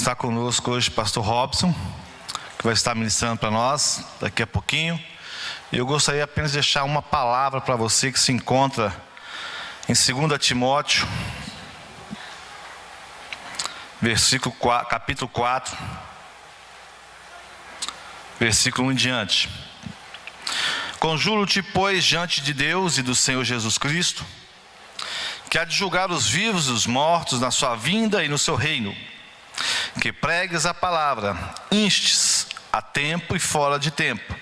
Está conosco hoje o pastor Robson, que vai estar ministrando para nós daqui a pouquinho. E eu gostaria apenas de deixar uma palavra para você que se encontra em 2 Timóteo, capítulo 4, versículo 1 em diante. Conjuro-te, pois, diante de Deus e do Senhor Jesus Cristo, que há de julgar os vivos e os mortos na sua vinda e no seu reino, que pregues a palavra, instes a tempo e fora de tempo,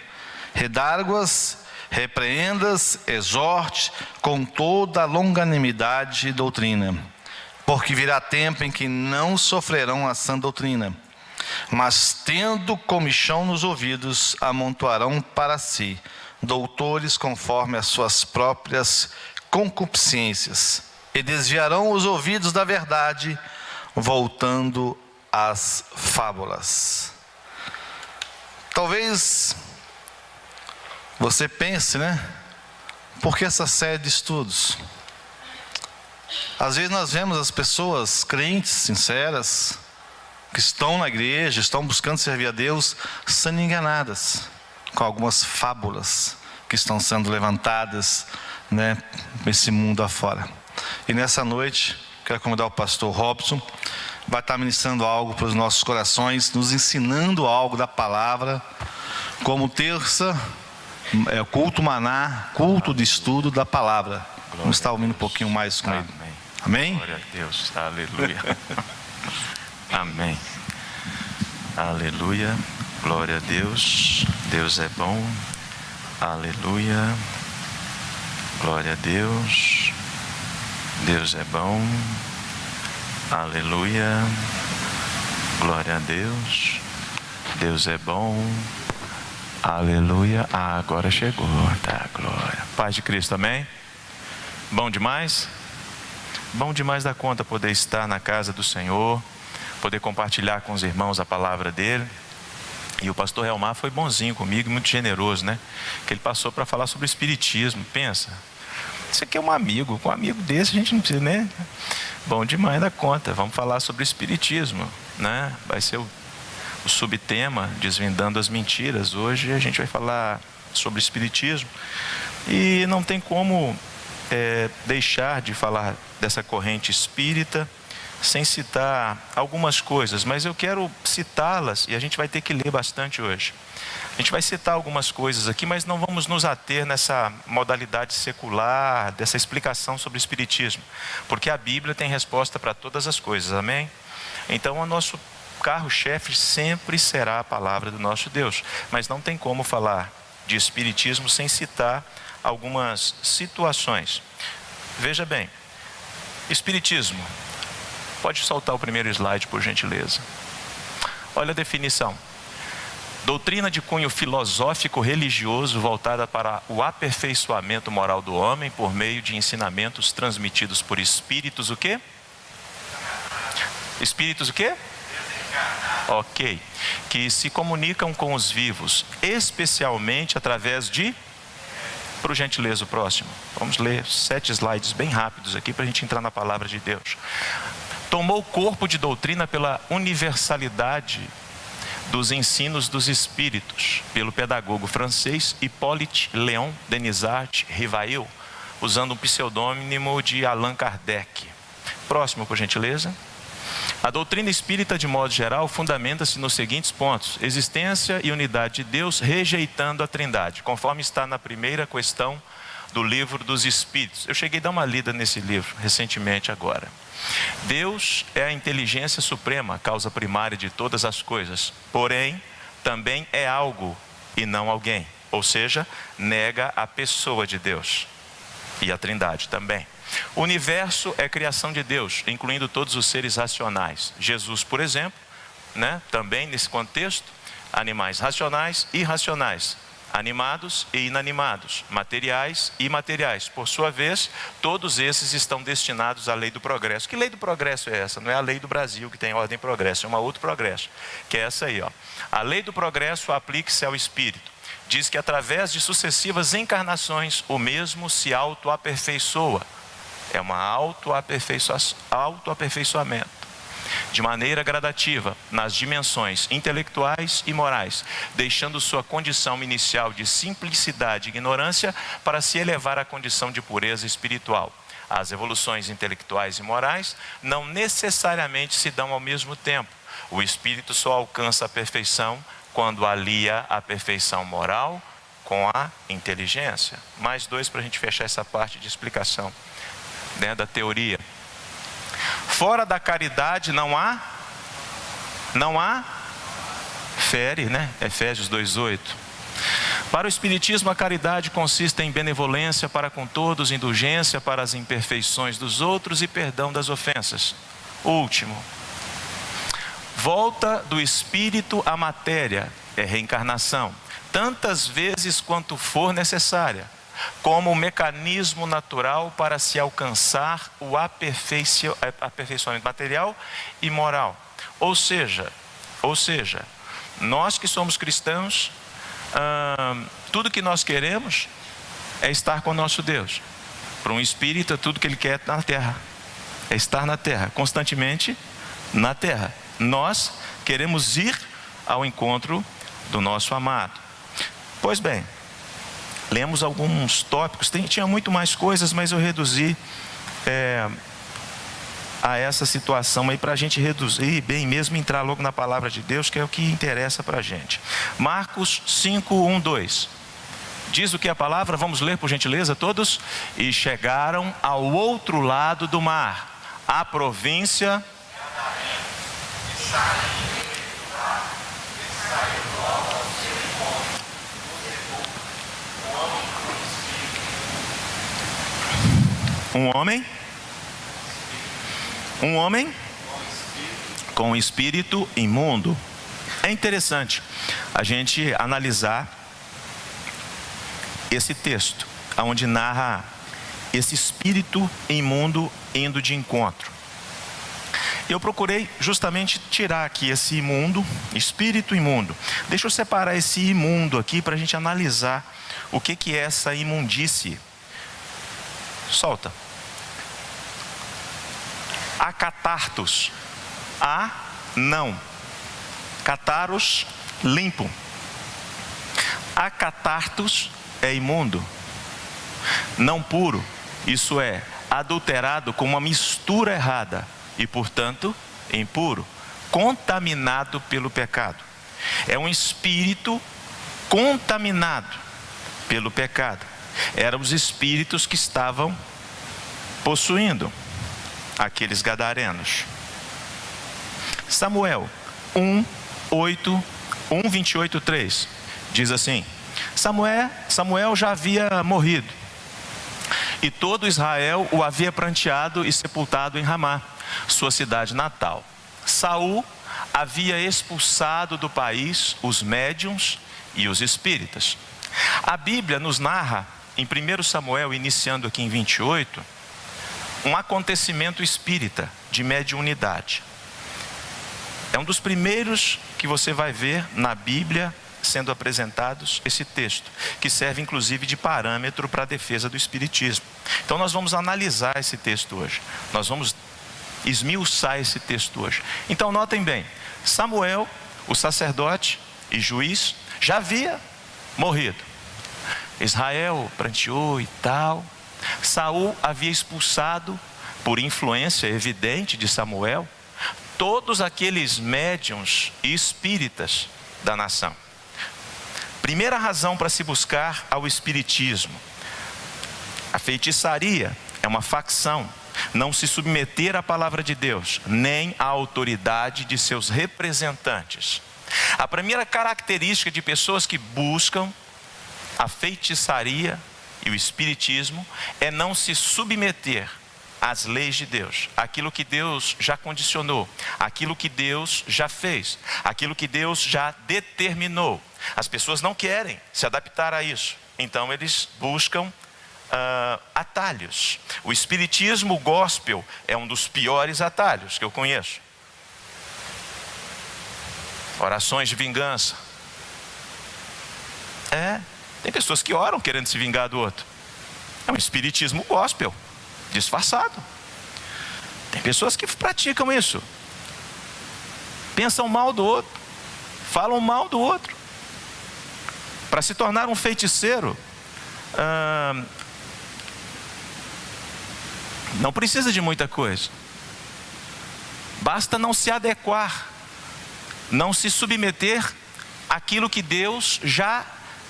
redarguas, repreendas, exorte com toda a longanimidade e doutrina, porque virá tempo em que não sofrerão a sã doutrina, mas tendo comichão nos ouvidos, amontoarão para si doutores conforme as suas próprias concupiscências, e desviarão os ouvidos da verdade, voltando às fábulas. Talvez você pense, por que essa série de estudos? Às vezes nós vemos as pessoas crentes, sinceras, que estão na igreja, estão buscando servir a Deus, sendo enganadas com algumas fábulas que estão sendo levantadas, nesse mundo afora. E nessa noite, quero convidar o pastor Robson, vai estar ministrando algo para os nossos corações, nos ensinando algo da palavra, como terça, culto maná, culto de estudo da palavra. Vamos estar ouvindo um pouquinho mais com ele. Amém? Glória a Deus, aleluia. Amém. Aleluia, glória a Deus. Deus é bom. Aleluia, glória a Deus. Deus é bom. Aleluia, glória a Deus. Deus é bom. Aleluia. Agora chegou, tá, glória. Paz de Cristo, amém? Bom demais? Bom demais da conta poder estar na casa do Senhor, poder compartilhar com os irmãos a palavra dele. E o pastor Elmar foi bonzinho comigo, muito generoso, que ele passou para falar sobre o espiritismo. Pensa, isso aqui é um amigo, com um amigo desse a gente não precisa, Bom demais da conta. Vamos falar sobre o espiritismo, Vai ser o subtema, desvendando as mentiras. Hoje a gente vai falar sobre espiritismo. E não tem como deixar de falar dessa corrente espírita sem citar algumas coisas, mas eu quero citá-las e a gente vai ter que ler bastante hoje. A gente vai citar algumas coisas aqui, mas não vamos nos ater nessa modalidade secular, dessa explicação sobre o espiritismo, porque a Bíblia tem resposta para todas as coisas, amém? Então o nosso carro-chefe sempre será a palavra do nosso Deus, mas não tem como falar de espiritismo sem citar algumas situações. Veja bem, espiritismo. Pode soltar o primeiro slide, por gentileza. Olha a definição. Doutrina de cunho filosófico-religioso voltada para o aperfeiçoamento moral do homem por meio de ensinamentos transmitidos por espíritos o quê? Espíritos o quê? Ok. Que se comunicam com os vivos, especialmente através de... Por gentileza, o próximo. Vamos ler 7 slides bem rápidos aqui para a gente entrar na palavra de Deus. Tomou corpo de doutrina pela universalidade dos ensinos dos espíritos, pelo pedagogo francês Hippolyte Léon Denisart Rivail, usando um pseudônimo de Allan Kardec. Próximo, por gentileza. A doutrina espírita, de modo geral, fundamenta-se nos seguintes pontos: existência e unidade de Deus, rejeitando a trindade, conforme está na primeira questão do livro dos Espíritos. Eu cheguei a dar uma lida nesse livro recentemente agora. Deus é a inteligência suprema, causa primária de todas as coisas, porém também é algo e não alguém, ou seja, nega a pessoa de Deus e a trindade também. O universo é criação de Deus, incluindo todos os seres racionais. Jesus, por exemplo, também nesse contexto, animais racionais e irracionais, animados e inanimados, materiais e imateriais. Por sua vez, todos esses estão destinados à lei do progresso. Que lei do progresso é essa? Não é a lei do Brasil, que tem ordem e progresso, é uma outra progresso, que é essa aí, A lei do progresso aplica-se ao espírito. Diz que através de sucessivas encarnações, o mesmo se autoaperfeiçoa. É uma autoaperfeiçoamento. de maneira gradativa, nas dimensões intelectuais e morais, deixando sua condição inicial de simplicidade e ignorância para se elevar à condição de pureza espiritual. As evoluções intelectuais e morais não necessariamente se dão ao mesmo tempo. O espírito só alcança a perfeição quando alia a perfeição moral com a inteligência. Mais dois para a gente fechar essa parte de explicação, né, da teoria. Fora da caridade não há fere, né? Efésios 2:8. Para o Espiritismo, a caridade consiste em benevolência para com todos, indulgência para as imperfeições dos outros e perdão das ofensas. Último. Volta do espírito à matéria, é reencarnação, tantas vezes quanto for necessária, como um mecanismo natural para se alcançar o aperfeiçoamento material e moral. Ou seja, nós que somos cristãos, tudo que nós queremos é estar com o nosso Deus. Para um espírita, tudo que ele quer é na terra, é estar na terra, constantemente na terra. Nós queremos ir ao encontro do nosso amado. Pois bem, lemos alguns tópicos, tinha muito mais coisas, mas eu reduzi a essa situação aí para a gente reduzir bem mesmo, entrar logo na palavra de Deus, que é o que interessa para a gente. Marcos 5:1-2. Diz o que a palavra, vamos ler por gentileza todos? E chegaram ao outro lado do mar, a província... Um homem com espírito imundo. É interessante a gente analisar esse texto, onde narra esse espírito imundo indo de encontro. Eu procurei justamente tirar aqui esse imundo, espírito imundo. Deixa eu separar esse imundo aqui para a gente analisar o que é essa imundície. Solta. Acatartos. Não. Cataros, limpo. Acatartos é imundo. Não puro, isso é, adulterado com uma mistura errada e, portanto, impuro, contaminado pelo pecado. É um espírito contaminado pelo pecado. Eram os espíritos que estavam possuindo aqueles gadarenos. Samuel 1:28-3 diz assim: Samuel já havia morrido e todo Israel o havia pranteado e sepultado em Ramá, sua cidade natal. Saul havia expulsado do país os médiuns e os espíritas. A Bíblia nos narra, em 1 Samuel, iniciando aqui em 28, um acontecimento espírita de mediunidade. É um dos primeiros que você vai ver na Bíblia sendo apresentados esse texto, que serve inclusive de parâmetro para a defesa do espiritismo. Então nós vamos analisar esse texto hoje. Nós vamos esmiuçar esse texto hoje. Então notem bem, Samuel, o sacerdote e juiz, já havia morrido. Israel pranteou e tal. Saul havia expulsado, por influência evidente de Samuel, todos aqueles médiuns e espíritas da nação. Primeira razão para se buscar ao espiritismo: a feitiçaria é uma facção, não se submeter à palavra de Deus, nem à autoridade de seus representantes. A primeira característica de pessoas que buscam a feitiçaria e o espiritismo é não se submeter às leis de Deus, aquilo que Deus já condicionou, aquilo que Deus já fez, aquilo que Deus já determinou. As pessoas não querem se adaptar a isso, então eles buscam atalhos. O espiritismo gospel é um dos piores atalhos que eu conheço. Orações de vingança. Tem pessoas que oram querendo se vingar do outro. É um espiritismo gospel, disfarçado. Tem pessoas que praticam isso. pensam mal do outro, falam mal do outro. Para se tornar um feiticeiro, não precisa de muita coisa. Basta não se adequar, não se submeter àquilo que Deus já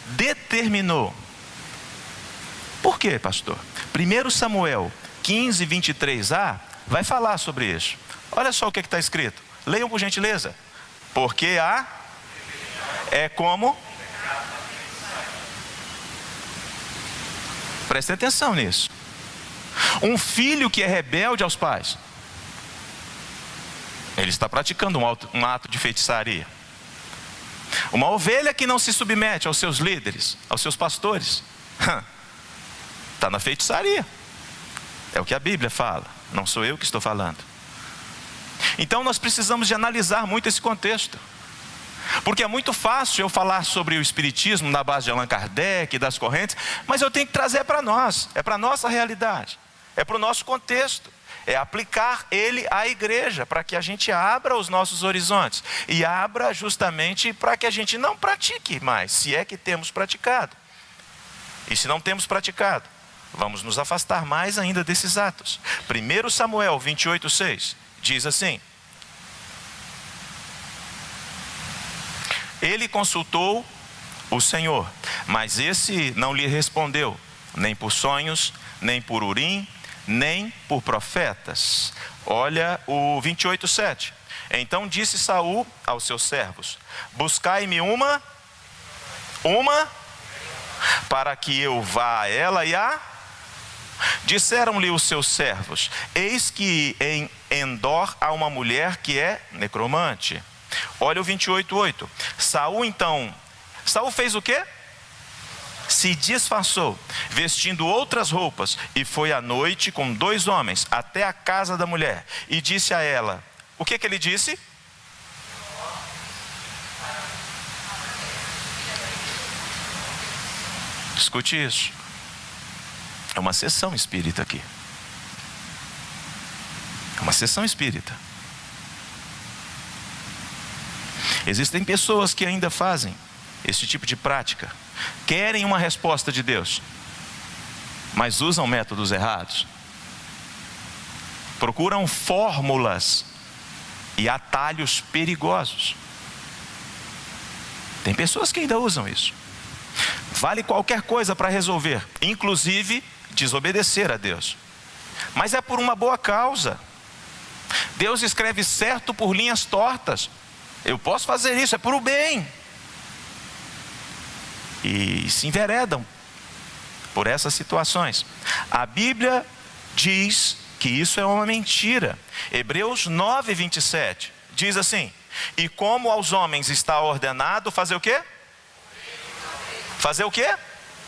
determinou. Por quê, pastor? 1 Samuel 15, 23a vai falar sobre isso. Olha só o que está escrito. Leiam por gentileza. Porque é como... Prestem atenção nisso. Um filho que é rebelde aos pais, ele está praticando um ato de feitiçaria. Uma ovelha que não se submete aos seus líderes, aos seus pastores, está na feitiçaria. É o que a Bíblia fala, não sou eu que estou falando. Então nós precisamos de analisar muito esse contexto. Porque é muito fácil eu falar sobre o espiritismo na base de Allan Kardec, das correntes, mas eu tenho que trazer para nós, é para a nossa realidade, é para o nosso contexto, é aplicar ele à igreja, para que a gente abra os nossos horizontes, e abra justamente para que a gente não pratique mais, se é que temos praticado. E se não temos praticado, vamos nos afastar mais ainda desses atos. 1 Samuel 28:6 diz assim: ele consultou o Senhor, mas esse não lhe respondeu, nem por sonhos, nem por Urim, nem por profetas. Olha o 28:7. Então disse Saul aos seus servos: buscai-me uma, para que eu vá a ela e a... Disseram-lhe os seus servos: eis que em Endor há uma mulher que é necromante. Olha o 28:8. Saul fez o quê? Se disfarçou, vestindo outras roupas, e foi à noite com 2 homens até a casa da mulher, e disse a ela... O que ele disse? Escute isso. É uma sessão espírita aqui. É uma sessão espírita. Existem pessoas que ainda fazem esse tipo de prática, querem uma resposta de Deus, mas usam métodos errados, procuram fórmulas e atalhos perigosos. Tem pessoas que ainda usam isso. Vale qualquer coisa para resolver, inclusive desobedecer a Deus, mas é por uma boa causa. Deus escreve certo por linhas tortas. Eu posso fazer isso, é por o bem. E se enveredam por essas situações. A Bíblia diz que isso é uma mentira. Hebreus 9:27 diz assim: e como aos homens está ordenado fazer o quê? Fazer o quê?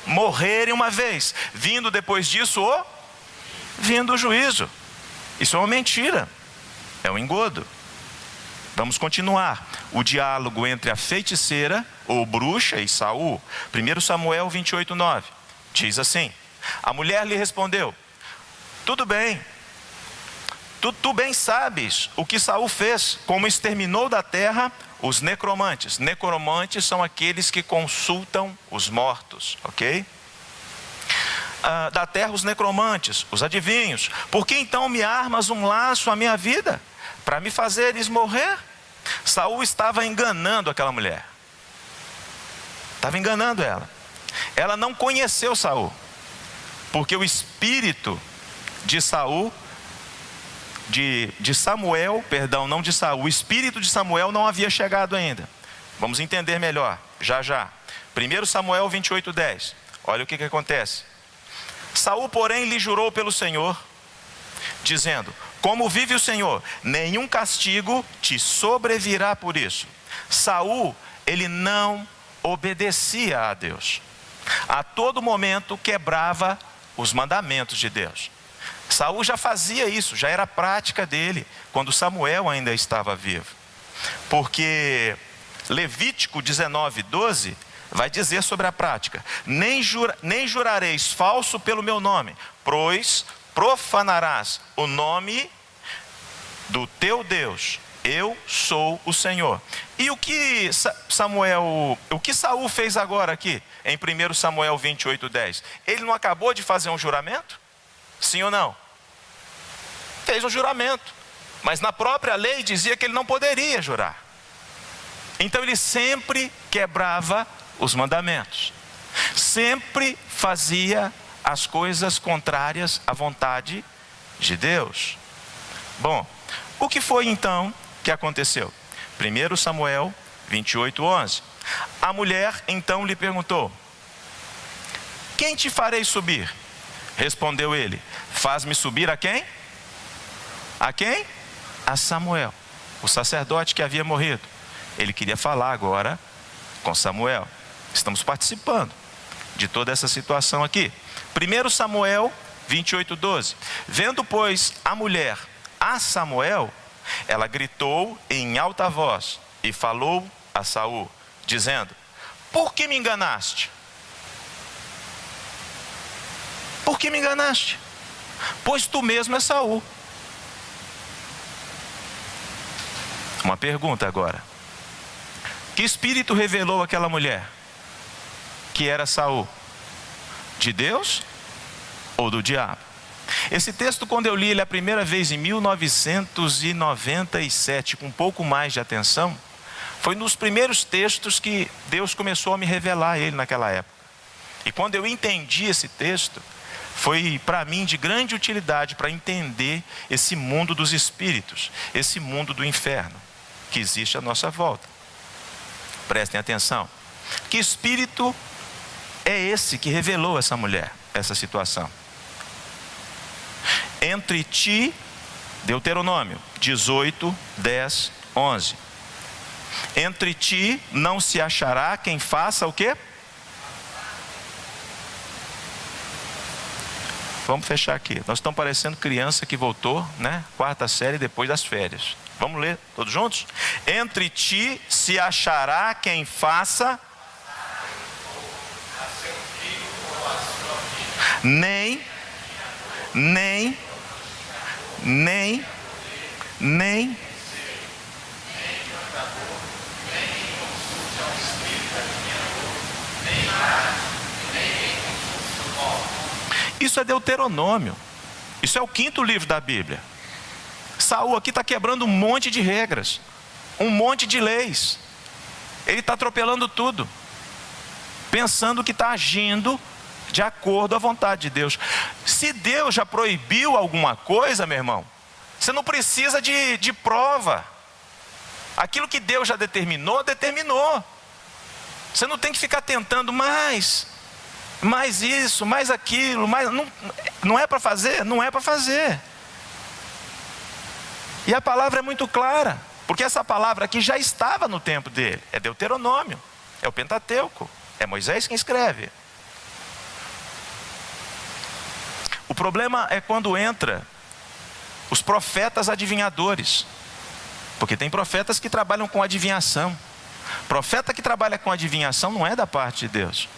Morrerem uma vez, vindo depois disso vindo o juízo. Isso é uma mentira, é um engodo. Vamos continuar o diálogo entre a feiticeira ou bruxa e Saul. 1 Samuel 28:9 diz assim: a mulher lhe respondeu: tudo bem, tu bem sabes o que Saul fez, como exterminou da terra os necromantes. Necromantes são aqueles que consultam os mortos, ok? Da terra os necromantes, os adivinhos. Por que então me armas um laço à minha vida, para me fazeres morrer? Saul estava enganando aquela mulher. Estava enganando ela. Ela não conheceu Saul, porque o espírito de Saul, de Samuel, perdão, não de Saul, o espírito de Samuel não havia chegado ainda. Vamos entender melhor, já. 1 Samuel 28:10. Olha o que acontece. Saul, porém, lhe jurou pelo Senhor, dizendo: como vive o Senhor, nenhum castigo te sobrevirá por isso. Saul, ele não obedecia a Deus. A todo momento quebrava os mandamentos de Deus. Saul já fazia isso, já era prática dele, quando Samuel ainda estava vivo. Porque Levítico 19:12 vai dizer sobre a prática: nem jurareis falso pelo meu nome, pois profanarás o nome do teu Deus. eu sou o Senhor. E o que Saul fez agora aqui, em 1 Samuel 28:10? Ele não acabou de fazer um juramento? Sim ou não? Fez um juramento, mas na própria lei dizia que ele não poderia jurar. Então ele sempre quebrava os mandamentos, sempre fazia as coisas contrárias à vontade de Deus. Bom, o que foi então que aconteceu? 1 Samuel 28:11. A mulher então lhe perguntou: quem te farei subir? Respondeu ele: faz-me subir a quem? A quem? A Samuel, o sacerdote que havia morrido. Ele queria falar agora com Samuel. Estamos participando de toda essa situação aqui. 1 Samuel 28:12. Vendo, pois, a mulher a Samuel, ela gritou em alta voz e falou a Saul, dizendo: por que me enganaste? Por que me enganaste? Pois tu mesmo és Saul. Uma pergunta agora. Que espírito revelou àquela mulher que era Saul? De Deus ou do diabo? Esse texto, quando eu li ele a primeira vez em 1997, com um pouco mais de atenção, foi nos primeiros textos que Deus começou a me revelar ele naquela época. E quando eu entendi esse texto, foi para mim de grande utilidade para entender esse mundo dos espíritos, esse mundo do inferno que existe à nossa volta. Prestem atenção. Que espírito é esse que revelou a essa mulher essa situação? Entre ti, Deuteronômio 18:10-11. Entre ti não se achará quem faça o quê? Vamos fechar aqui. Nós estamos parecendo criança que voltou, né? 4ª série depois das férias. Vamos ler todos juntos? Entre ti se achará quem faça nem Isso é Deuteronômio. Isso é o 5º livro da Bíblia. Saul aqui está quebrando um monte de regras, um monte de leis. Ele está atropelando tudo, pensando que está agindo de acordo à vontade de Deus. Se Deus já proibiu alguma coisa, meu irmão, você não precisa de prova. Aquilo que Deus já determinou, determinou. Você não tem que ficar tentando mais isso, mais aquilo, não é para fazer? Não é para fazer. E a palavra é muito clara, porque essa palavra aqui já estava no tempo dele. É Deuteronômio, é o Pentateuco, é Moisés quem escreve. O problema é quando entra os profetas adivinhadores, porque tem profetas que trabalham com adivinhação. Profeta que trabalha com adivinhação não é da parte de Deus,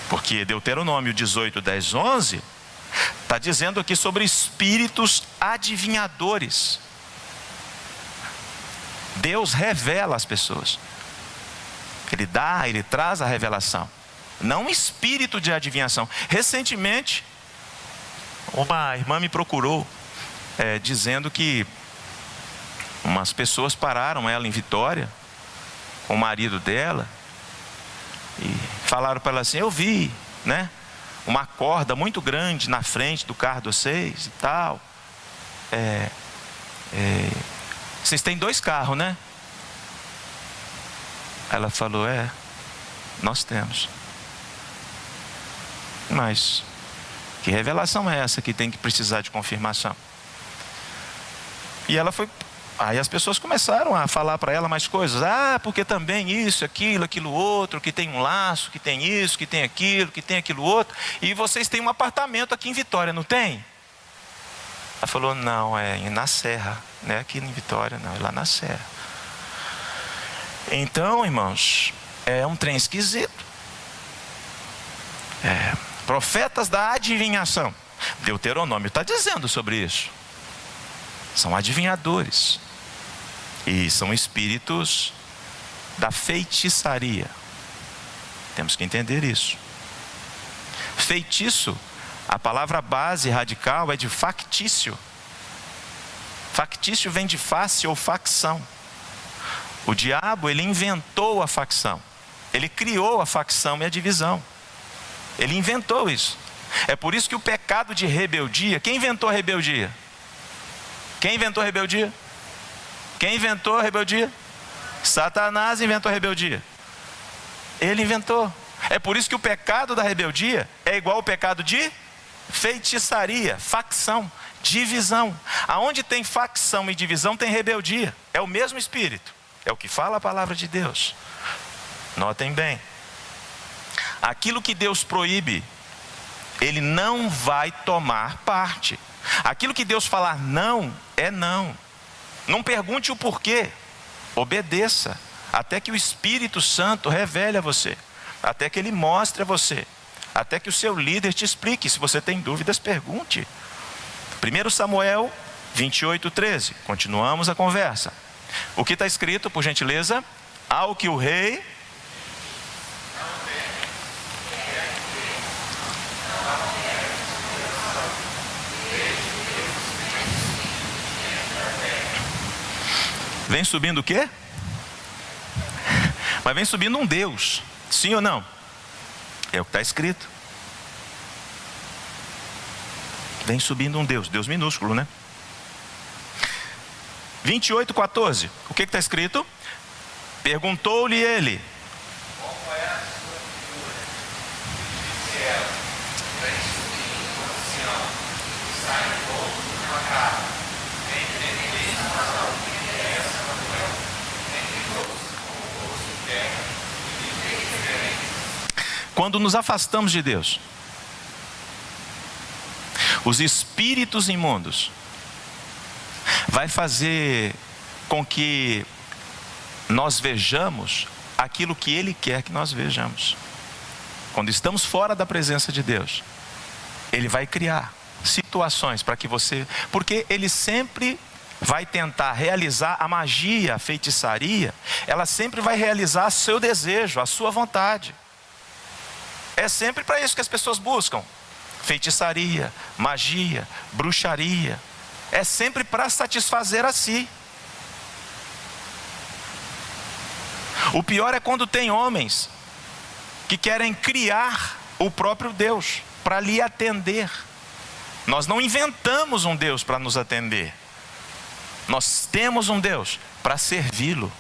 porque Deuteronômio 18:10-11 está dizendo aqui sobre espíritos adivinhadores. Deus revela às pessoas, Ele traz a revelação, não um espírito de adivinhação. Recentemente, uma irmã me procurou, dizendo que umas pessoas pararam ela em Vitória, com o marido dela, e falaram para ela assim: eu vi, né, uma corda muito grande na frente do carro de vocês e tal. Vocês têm 2 carros, né? Ela falou: nós temos. Mas que revelação é essa que tem que precisar de confirmação? E ela foi. Aí as pessoas começaram a falar para ela mais coisas. Porque também isso, aquilo outro, que tem um laço, que tem isso, que tem aquilo outro. E vocês têm um apartamento aqui em Vitória, não tem? Ela falou: não, é na Serra, não é aqui em Vitória, não, é lá na Serra. Então, irmãos, é um trem esquisito. Profetas da adivinhação. Deuteronômio está dizendo sobre isso. São adivinhadores. E são espíritos da feitiçaria. Temos que entender isso. Feitiço, a palavra base radical é de factício. Factício vem de face ou facção. O diabo, ele inventou a facção. Ele criou a facção e a divisão. Ele inventou isso. É por isso que o pecado de rebeldia... Quem inventou a rebeldia? Quem inventou a rebeldia? Quem inventou a rebeldia? Satanás inventou a rebeldia. Ele inventou. É por isso que o pecado da rebeldia é igual ao pecado de feitiçaria, facção, divisão. Aonde tem facção e divisão tem rebeldia. É o mesmo espírito. É o que fala a palavra de Deus. Notem bem. Aquilo que Deus proíbe, ele não vai tomar parte. Aquilo que Deus falar não, é não. Não pergunte o porquê. Obedeça. Até que o Espírito Santo revele a você. Até que ele mostre a você. Até que o seu líder te explique. Se você tem dúvidas, pergunte. 1 Samuel 28:13. Continuamos a conversa. O que está escrito, por gentileza? Ao que o rei... Vem subindo o quê? Mas vem subindo um Deus. Sim ou não? É o que está escrito. Vem subindo um Deus. Deus minúsculo, né? 28:14. O que está escrito? Perguntou-lhe ele. Como é a sua figura? Disseram, vem subindo um ancião, sai um pouco de uma casa. Vem três nação, que é essa Samuel, entre todos, com o rosto em terra, e de diferentes. Quando nos afastamos de Deus, os espíritos imundos vai fazer com que nós vejamos aquilo que Ele quer que nós vejamos. Quando estamos fora da presença de Deus, Ele vai criar situações para que você... Porque Ele sempre vai tentar realizar a magia, a feitiçaria. Ela sempre vai realizar seu desejo, a sua vontade. É sempre para isso que as pessoas buscam. Feitiçaria, magia, bruxaria. É sempre para satisfazer a si. O pior é quando tem homens que querem criar o próprio Deus para lhe atender. Nós não inventamos um Deus para nos atender. Nós temos um Deus para servi-lo.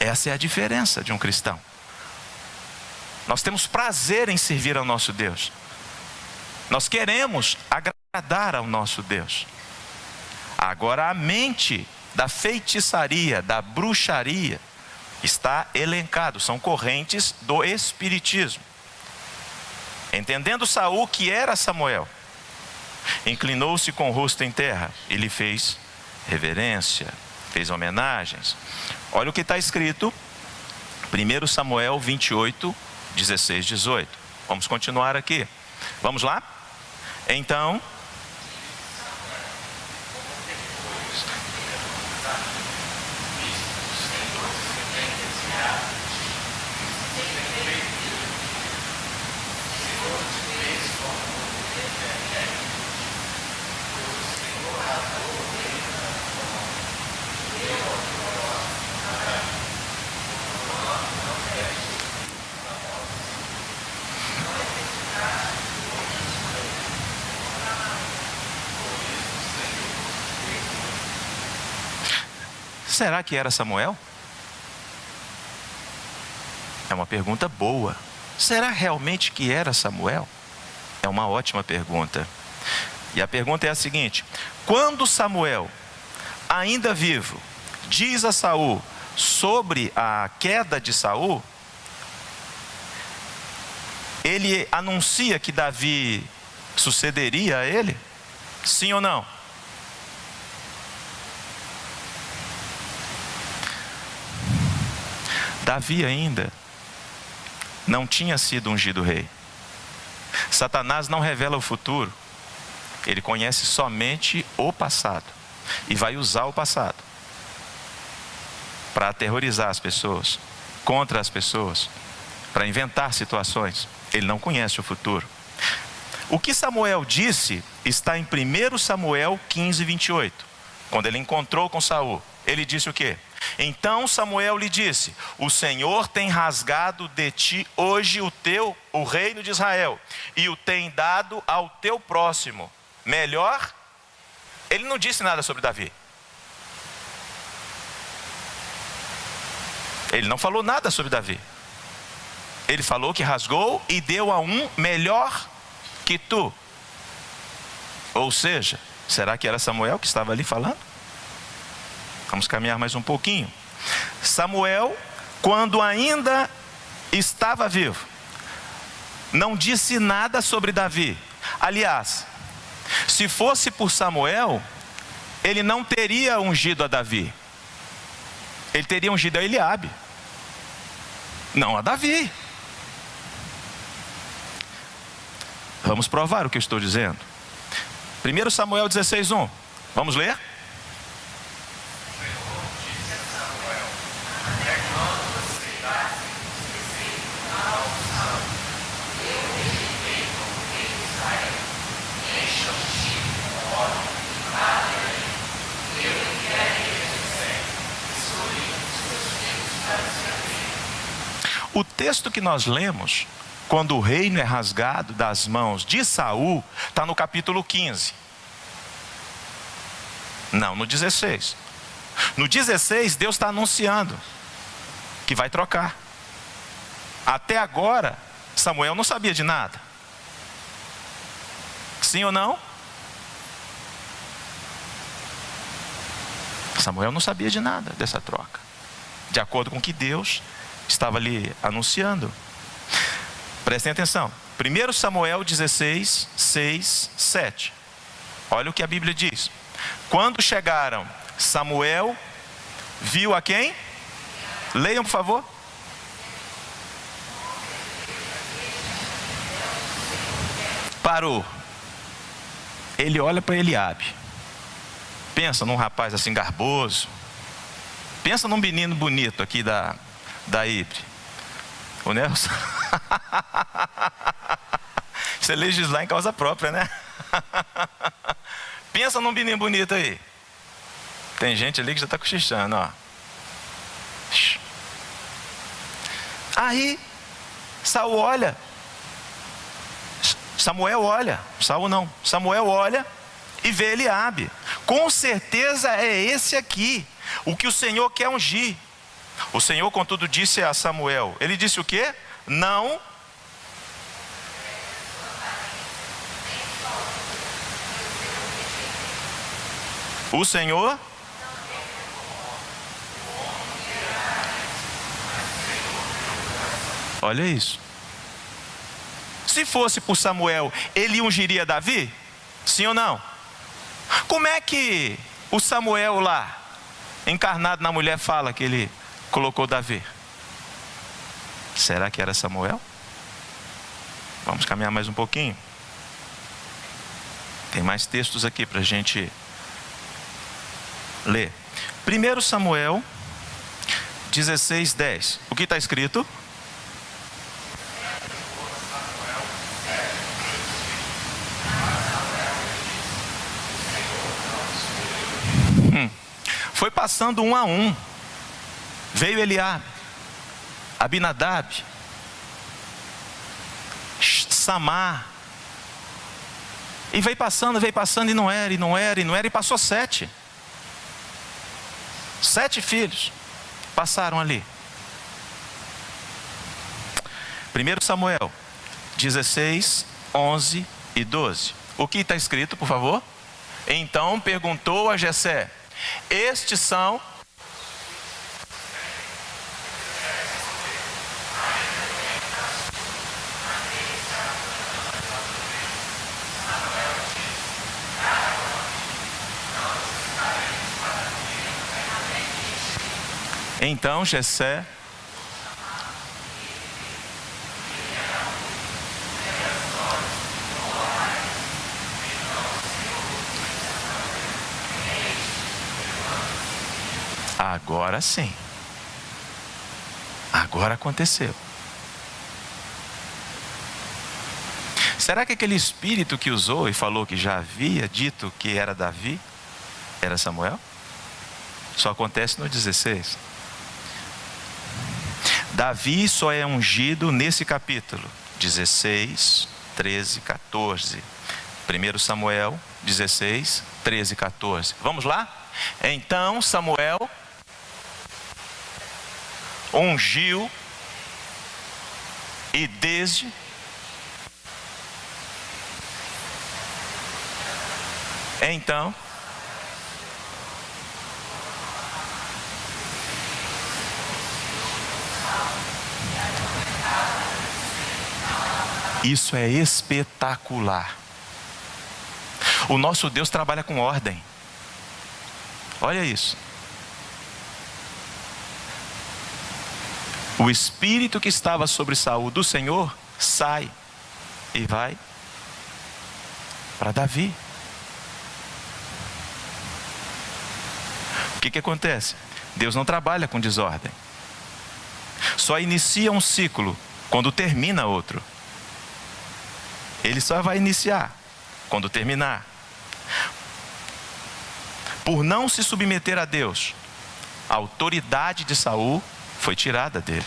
Essa é a diferença de um cristão. Nós temos prazer em servir ao nosso Deus. Nós queremos agradar ao nosso Deus. Agora a mente da feitiçaria, da bruxaria, está elencado, são correntes do espiritismo. Entendendo Saul que era Samuel, inclinou-se com o rosto em terra e lhe fez reverência, fez homenagens. Olha o que está escrito, 1 Samuel 28, 16, 18. Vamos continuar aqui. Vamos lá? Então... Será que era Samuel? É uma pergunta boa. Será realmente que era Samuel? É uma ótima pergunta. E a pergunta é a seguinte: quando Samuel, ainda vivo, diz a Saul sobre a queda de Saul, ele anuncia que Davi sucederia a ele? Sim ou não? Davi ainda não tinha sido ungido rei. Satanás não revela o futuro. Ele conhece somente o passado. e vai usar o passado para aterrorizar as pessoas, contra as pessoas, para inventar situações. Ele não conhece o futuro. O que Samuel disse está em 1 Samuel 15, 28. Quando ele encontrou com Saul, ele disse o quê? Então Samuel lhe disse: o Senhor tem rasgado de ti hoje o reino de Israel, e o tem dado ao teu próximo. Melhor? Ele não disse nada sobre Davi. Ele não falou nada sobre Davi. Ele falou que rasgou e deu a um melhor que tu. Ou seja, será que era Samuel que estava ali falando? Vamos caminhar mais um pouquinho. Samuel, quando ainda estava vivo, não disse nada sobre Davi. Aliás, se fosse por Samuel, ele não teria ungido a Davi. Ele teria ungido a Eliabe, não a Davi. Vamos provar o que eu estou dizendo. 1 Samuel 16:1. Vamos ler? O texto que nós lemos, quando o reino é rasgado das mãos de Saul, está no capítulo 15. Não, no 16. No 16, Deus está anunciando que vai trocar. Até agora, Samuel não sabia de nada. Sim ou não? Samuel não sabia de nada dessa troca, de acordo com o que Deus estava ali anunciando. Prestem atenção. 1 Samuel 16, 6, 7. Olha o que a Bíblia diz. Quando chegaram, Samuel viu a quem? Leiam, por favor. Parou. Ele olha para Eliabe. Pensa num rapaz assim garboso. Pensa num menino bonito aqui da Ibre. O Nelson. Isso é legislar em causa própria, né? Pensa num menino bonito aí. Tem gente ali que já está cochichando, ó. Aí Saul olha. Samuel olha. Saul não. Samuel olha e vê Eliabe. Com certeza é esse aqui, o que o Senhor quer ungir. O Senhor, contudo, disse a Samuel. Ele disse o quê? Não. O Senhor. Olha isso. Se fosse por Samuel, ele ungiria Davi? Sim ou não? Como é que o Samuel lá, encarnado na mulher, fala que ele colocou Davi? Será que era Samuel? Vamos caminhar mais um pouquinho. Tem mais textos aqui para a gente ler. 1 Samuel 16, 10. O que está escrito? Foi passando um a um. Veio Eliabe, Abinadab, Samar. E veio passando e não era, e passou 7. 7 filhos passaram ali. 1 Samuel 16, 11 e 12. O que está escrito, por favor? Então perguntou a Jessé: estes são... Então Jessé Agora sim. Agora aconteceu. Será que aquele espírito que usou e falou que já havia dito que era Davi, era Samuel? Só acontece no 16. Davi só é ungido nesse capítulo 16, 13, 14. 1 Samuel 16, 13 e 14. Vamos lá? Então Samuel ungiu e desde então isso é espetacular. O nosso Deus trabalha com ordem. Olha isso. O espírito que estava sobre Saul do Senhor sai e vai para Davi. O que acontece? Deus não trabalha com desordem. Só inicia um ciclo quando termina outro. Ele só vai iniciar quando terminar. Por não se submeter a Deus, a autoridade de Saul foi tirada dele.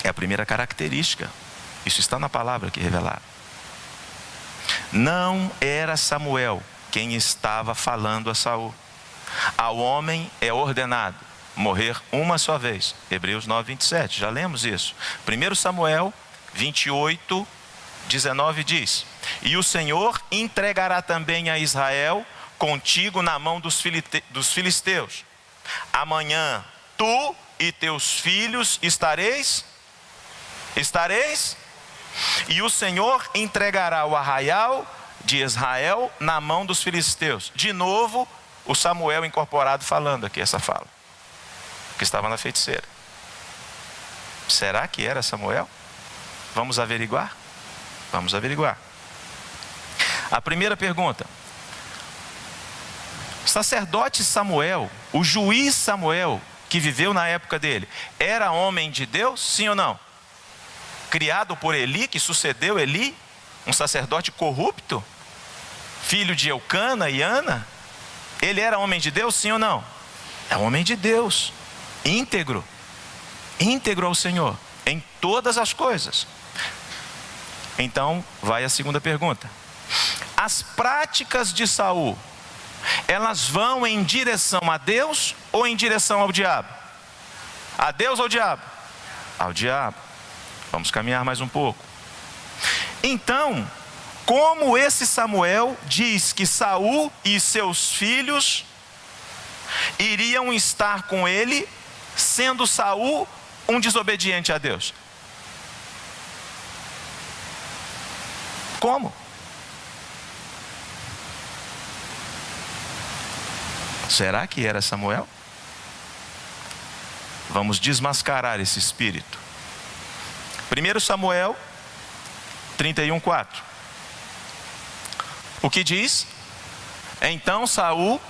É a primeira característica. Isso está na palavra aqui revelada. Não era Samuel quem estava falando a Saul. Ao homem é ordenado morrer uma só vez. Hebreus 9, 27. Já lemos isso. 1 Samuel 28, 19 diz: e o Senhor entregará também a Israel contigo na mão dos filisteus. Amanhã tu e teus filhos estareis, e o Senhor entregará o arraial de Israel na mão dos filisteus. De novo, o Samuel incorporado falando aqui essa fala, que estava na feiticeira. Será que era Samuel? Vamos averiguar? Vamos averiguar. A primeira pergunta: sacerdote Samuel, o juiz Samuel, que viveu na época dele, era homem de Deus, sim ou não? Criado por Eli, que sucedeu Eli, um sacerdote corrupto, filho de Eucana e Ana. Ele era homem de Deus, sim ou não? É homem de Deus, íntegro ao Senhor, em todas as coisas. Então, vai a segunda pergunta. As práticas de Saul, elas vão em direção a Deus ou em direção ao diabo? A Deus ou ao diabo? Ao diabo. Vamos caminhar mais um pouco. Então, como esse Samuel diz que Saul e seus filhos iriam estar com ele, sendo Saul um desobediente a Deus? Como? Será que era Samuel? Vamos desmascarar esse espírito. 1 Samuel 31:4. O que diz? Então Saul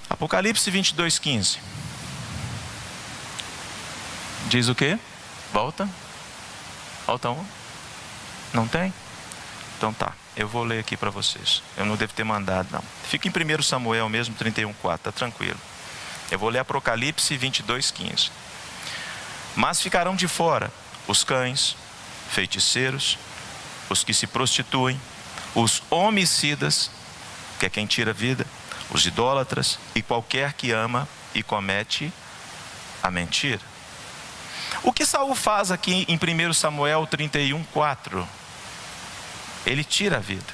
Apocalipse 22:15. Diz o quê? Volta. Volta um. Não tem? Então tá, eu vou ler aqui para vocês. Eu não devo ter mandado, não. Fica em 1 Samuel mesmo, 31:4, tá tranquilo. Eu vou ler Apocalipse 22:15. Mas ficarão de fora os cães, feiticeiros, os que se prostituem, os homicidas, que é quem tira a vida, os idólatras e qualquer que ama e comete a mentira. O que Saul faz aqui em 1 Samuel 31:4? Ele tira a vida.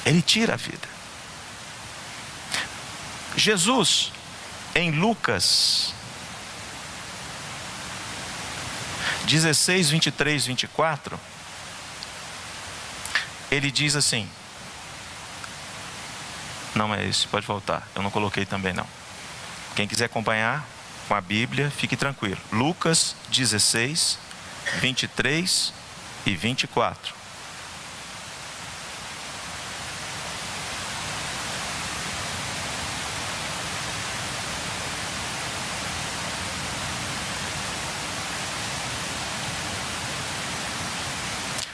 Ele tira a vida. Jesus, Em Lucas 16, 23, 24, ele diz assim, não é esse, pode voltar, eu não coloquei também não. Quem quiser acompanhar com a Bíblia, fique tranquilo. Lucas 16, 23 e 24.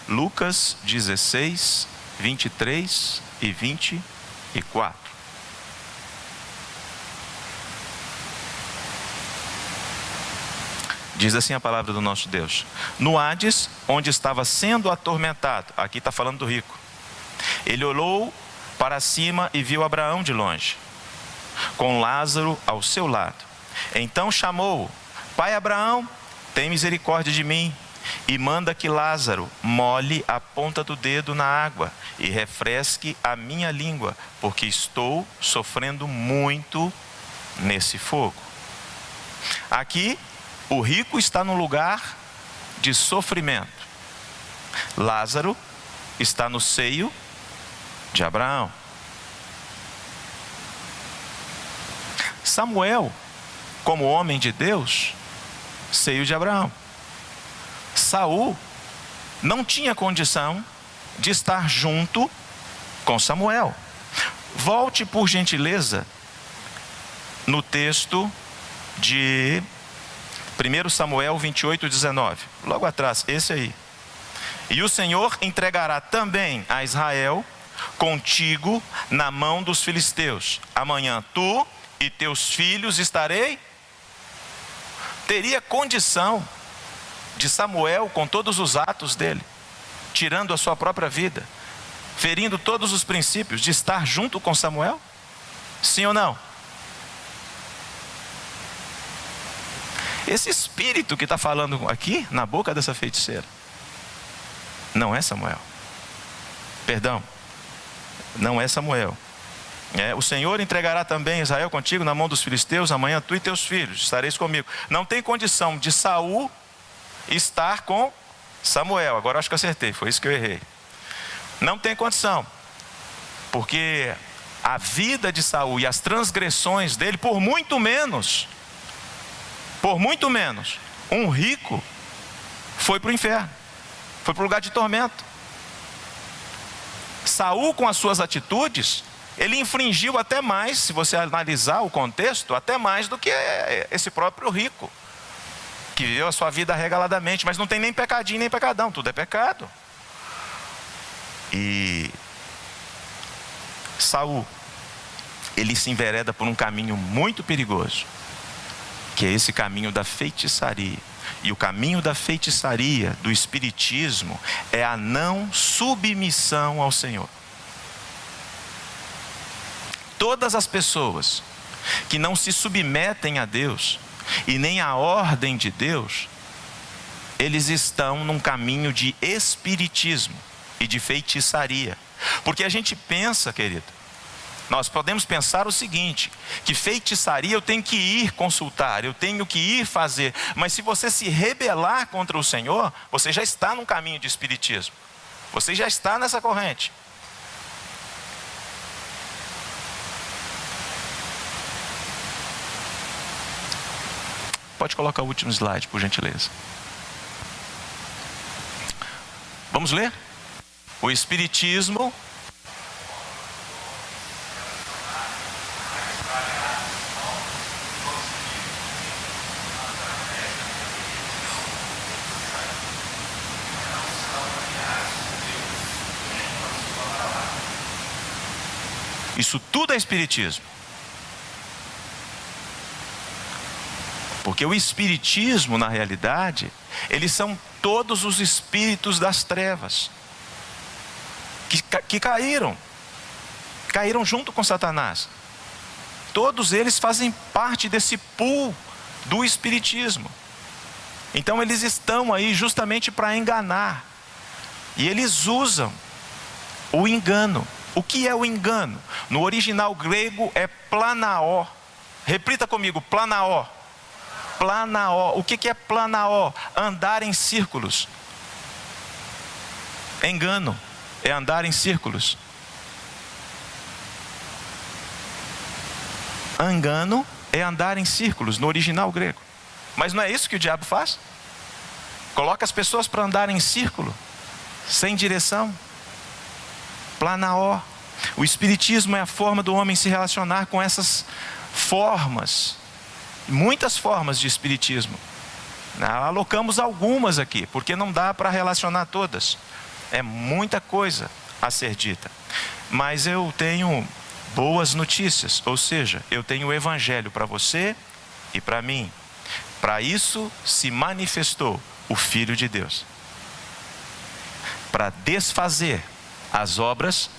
Lucas 16, 23 e 24. Diz assim a palavra do nosso Deus: no Hades, onde estava sendo atormentado, aqui está falando do rico, ele olhou para cima e viu Abraão de longe, com Lázaro ao seu lado. Então chamou: Pai Abraão, tem misericórdia de mim, e manda que Lázaro molhe a ponta do dedo na água e refresque a minha língua, porque estou sofrendo muito nesse fogo. Aqui, o rico está no lugar de sofrimento. Lázaro está no seio de Abraão. Samuel, como homem de Deus, seio de Abraão. Saul não tinha condição de estar junto com Samuel. Volte, por gentileza, no texto de 1 Samuel 28, 19. Logo atrás, esse aí. E o Senhor entregará também a Israel contigo na mão dos filisteus. Amanhã tu e teus filhos estarei. Teria condição de Samuel, com todos os atos dele, tirando a sua própria vida, ferindo todos os princípios, de estar junto com Samuel? Sim ou não? Esse espírito que está falando aqui, na boca dessa feiticeira, não é Samuel. Perdão, não é Samuel. O Senhor entregará também Israel contigo na mão dos filisteus. Amanhã tu e teus filhos estareis comigo. Não tem condição de Saul estar com Samuel. Agora acho que acertei, foi isso que eu errei. Não tem condição, porque a vida de Saul e as transgressões dele, por muito menos, um rico foi para o inferno, foi para o lugar de tormento. Saul, com as suas atitudes, ele infringiu até mais, se você analisar o contexto, até mais do que esse próprio rico, que viveu a sua vida regaladamente, mas não tem nem pecadinho nem pecadão, tudo é pecado. E Saul, ele se envereda por um caminho muito perigoso, que é esse caminho da feitiçaria. E o caminho da feitiçaria, do espiritismo, é a não submissão ao Senhor. Todas as pessoas que não se submetem a Deus e nem à ordem de Deus, eles estão num caminho de espiritismo e de feitiçaria. Porque a gente pensa, querido, nós podemos pensar o seguinte, que feitiçaria eu tenho que ir consultar, eu tenho que ir fazer. Mas se você se rebelar contra o Senhor, você já está num caminho de espiritismo. Você já está nessa corrente. Pode colocar o último slide, por gentileza. Vamos ler? O espiritismo isso tudo é espiritismo. Porque o espiritismo, na realidade, eles são todos os espíritos das trevas que caíram junto com Satanás. Todos eles fazem parte desse pool do espiritismo. Então eles estão aí justamente para enganar. E eles usam o engano. O que é o engano? No original grego é planaó. Repita comigo, planaó. Planaó. O que é planaó? Andar em círculos. Engano é andar em círculos. Engano é andar em círculos, no original grego. Mas não é isso que o diabo faz? Coloca as pessoas para andar em círculo, sem direção. Planaó. O espiritismo é a forma do homem se relacionar com essas formas, muitas formas de espiritismo. Alocamos algumas aqui, porque não dá para relacionar todas. É muita coisa a ser dita. Mas eu tenho boas notícias, ou seja, eu tenho o evangelho para você e para mim. Para isso se manifestou o Filho de Deus, para desfazer as obras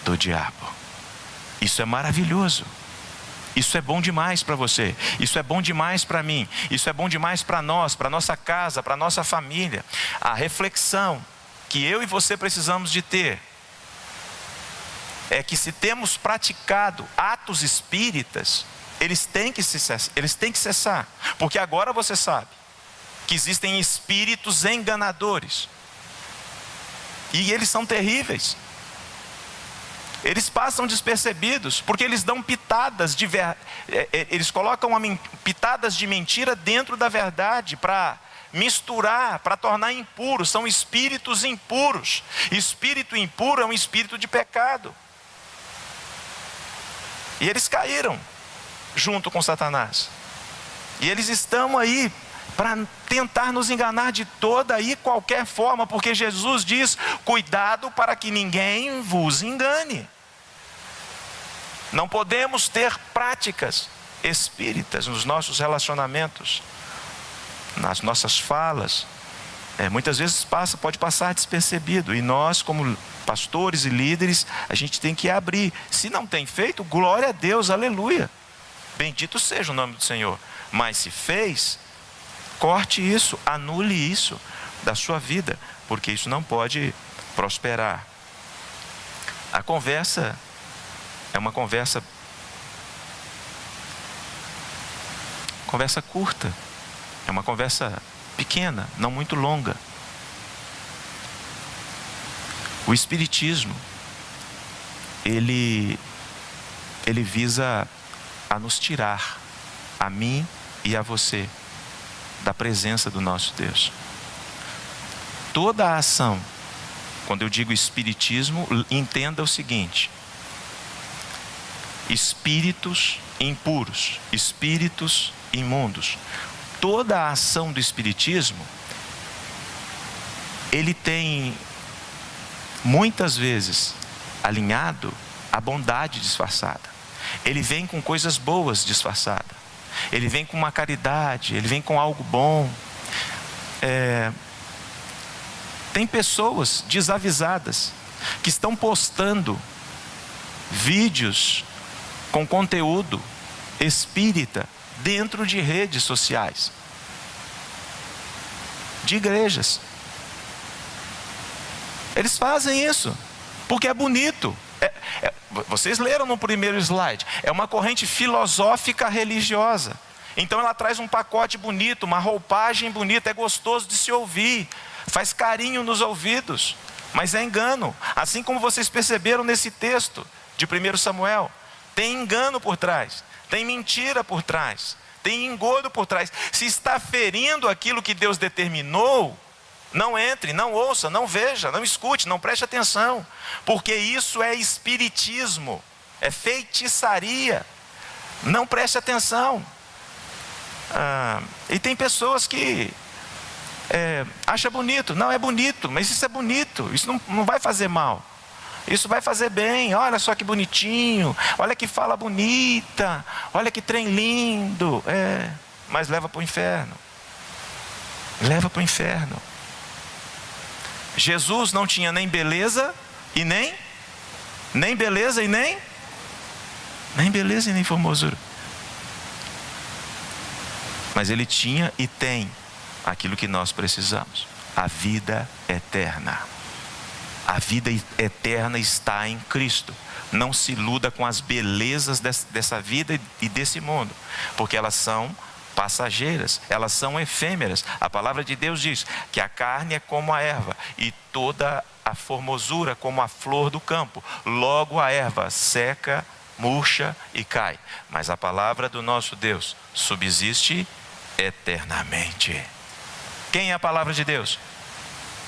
do diabo. Isso é maravilhoso. Isso é bom demais para você. Isso é bom demais para mim. Isso é bom demais para nós, para nossa casa, para nossa família. A reflexão que eu e você precisamos de ter é que, se temos praticado atos espíritas, eles têm que cessar. Porque agora você sabe que existem espíritos enganadores. E eles são terríveis. Eles passam despercebidos, porque eles dão pitadas eles colocam pitadas de mentira dentro da verdade, para misturar, para tornar impuro. São espíritos impuros. Espírito impuro é um espírito de pecado. E eles caíram junto com Satanás. E eles estão aí para tentar nos enganar de toda e qualquer forma, porque Jesus diz: cuidado para que ninguém vos engane. Não podemos ter práticas espíritas nos nossos relacionamentos, nas nossas falas. Muitas vezes pode passar despercebido, e nós, como pastores e líderes, a gente tem que abrir. Se não tem feito, glória a Deus, aleluia, bendito seja o nome do Senhor. Mas se fez, corte isso, anule isso da sua vida, porque isso não pode prosperar. A conversa é uma conversa curta, é uma conversa pequena, não muito longa. O espiritismo, ele visa a nos tirar, a mim e a você, da presença do nosso Deus. Toda a ação, quando eu digo espiritismo, entenda o seguinte: espíritos impuros, espíritos imundos. Toda a ação do espiritismo, ele tem muitas vezes alinhado a bondade disfarçada. Ele vem com coisas boas disfarçadas. Ele vem com uma caridade, ele vem com algo bom. Tem pessoas desavisadas que estão postando vídeos com conteúdo espírita dentro de redes sociais, de igrejas. Eles fazem isso porque é bonito. Vocês leram no primeiro slide, é uma corrente filosófica religiosa. Então ela traz um pacote bonito, uma roupagem bonita, é gostoso de se ouvir, faz carinho nos ouvidos, mas é engano. Assim como vocês perceberam nesse texto de 1 Samuel, tem engano por trás, tem mentira por trás, tem engodo por trás. Se está ferindo aquilo que Deus determinou, não entre, não ouça, não veja, não escute, não preste atenção, porque isso é espiritismo, é feitiçaria. Não preste atenção. E tem pessoas que acham bonito. Não é bonito, mas isso é bonito, isso não vai fazer mal, isso vai fazer bem. Olha só que bonitinho, olha que fala bonita, olha que trem lindo. Mas leva para o inferno. Leva para o inferno. Jesus não tinha nem beleza e nem beleza e nem beleza e nem formosura. Mas ele tinha e tem aquilo que nós precisamos: a vida eterna. A vida eterna está em Cristo. Não se iluda com as belezas dessa vida e desse mundo, porque elas são passageiras, elas são efêmeras. A palavra de Deus diz que a carne é como a erva e toda a formosura como a flor do campo. Logo a erva seca, murcha e cai, mas a palavra do nosso Deus subsiste eternamente. Quem é a palavra de Deus?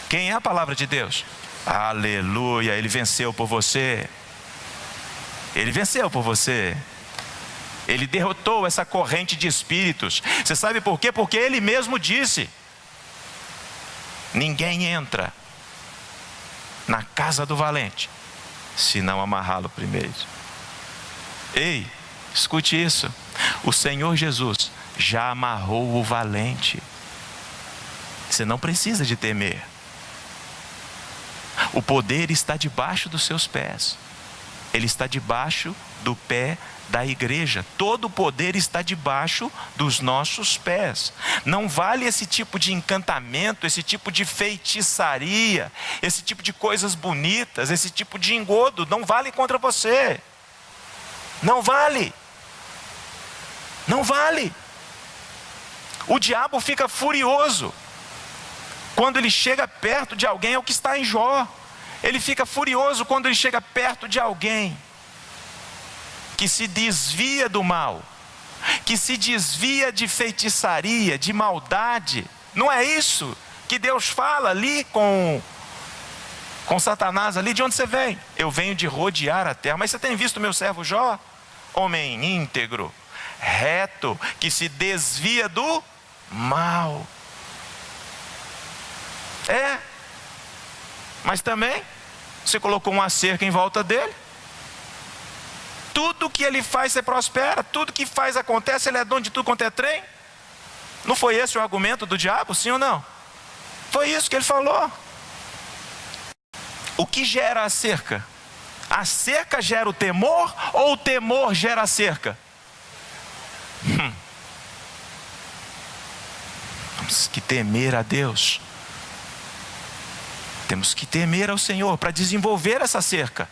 Quem é a palavra de Deus? Aleluia, Ele venceu por você. Ele venceu por você. Ele derrotou essa corrente de espíritos. Você sabe por quê? Porque Ele mesmo disse: ninguém entra na casa do valente se não amarrá-lo primeiro. Ei, escute isso. O Senhor Jesus já amarrou o valente. Você não precisa de temer. O poder está debaixo dos seus pés. Ele está debaixo do pé da igreja. Todo o poder está debaixo dos nossos pés. Não vale esse tipo de encantamento, esse tipo de feitiçaria, esse tipo de coisas bonitas, esse tipo de engodo. Não vale contra você. Não vale. Não vale. O diabo fica furioso quando ele chega perto de alguém. É o que está em Jó. Ele fica furioso quando ele chega perto de alguém que se desvia do mal, que se desvia de feitiçaria, de maldade. Não é isso que Deus fala ali com Satanás ali? De onde você vem? Eu venho de rodear a terra. Mas você tem visto meu servo Jó? Homem íntegro, reto, que se desvia do mal. Mas também você colocou uma cerca em volta dele. Tudo que ele faz, você prospera. Tudo que faz acontece. Ele é dono de tudo quanto é trem. Não foi esse o argumento do diabo, sim ou não? Foi isso que ele falou. O que gera a cerca? A cerca gera o temor ou o temor gera a cerca? Temos que temer a Deus. Temos que temer ao Senhor para desenvolver essa cerca.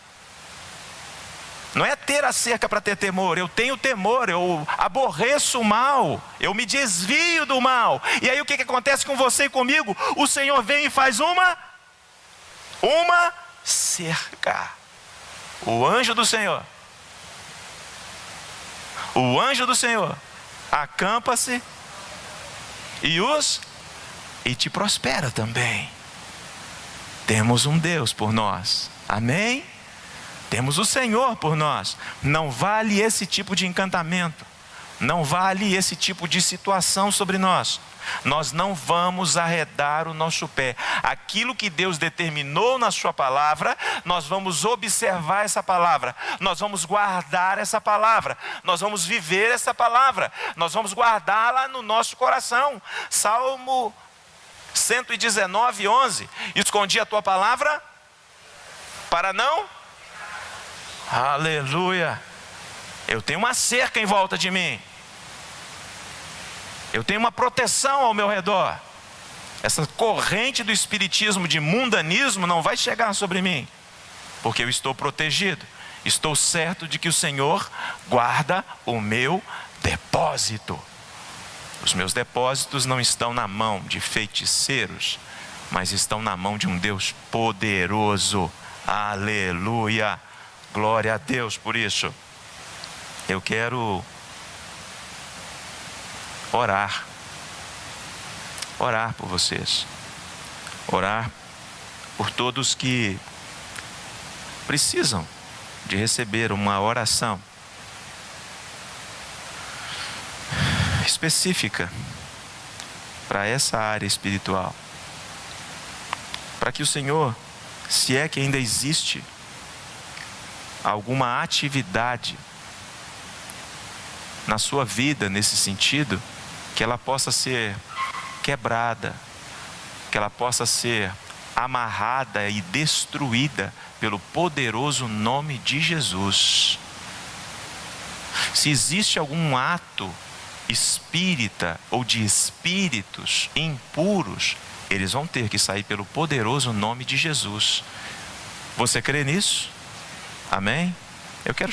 Não é ter a cerca para ter temor. Eu tenho temor, eu aborreço o mal, eu me desvio do mal. E aí o que acontece com você e comigo? O Senhor vem e faz uma cerca. O anjo do Senhor acampa-se e te prospera também. Temos um Deus por nós, amém? Temos o Senhor por nós. Não vale esse tipo de encantamento, não vale esse tipo de situação sobre nós. Nós não vamos arredar o nosso pé. Aquilo que Deus determinou na sua palavra, nós vamos observar essa palavra, nós vamos guardar essa palavra, nós vamos viver essa palavra, nós vamos guardá-la no nosso coração. Salmo 119, 11. Escondi a tua palavra para não... Aleluia. Eu tenho uma cerca em volta de mim. Eu tenho uma proteção ao meu redor. Essa corrente do espiritismo, de mundanismo, não vai chegar sobre mim, porque eu estou protegido. Estou certo de que o Senhor guarda o meu depósito. Os meus depósitos não estão na mão de feiticeiros, mas estão na mão de um Deus poderoso. Aleluia. Glória a Deus por isso. Eu quero orar por vocês, orar por todos que precisam de receber uma oração específica para essa área espiritual, para que o Senhor, se é que ainda existe alguma atividade na sua vida nesse sentido, que ela possa ser quebrada, que ela possa ser amarrada e destruída pelo poderoso nome de Jesus. Se existe algum ato espírita ou de espíritos impuros, eles vão ter que sair pelo poderoso nome de Jesus. Você crê nisso? Amém? Eu quero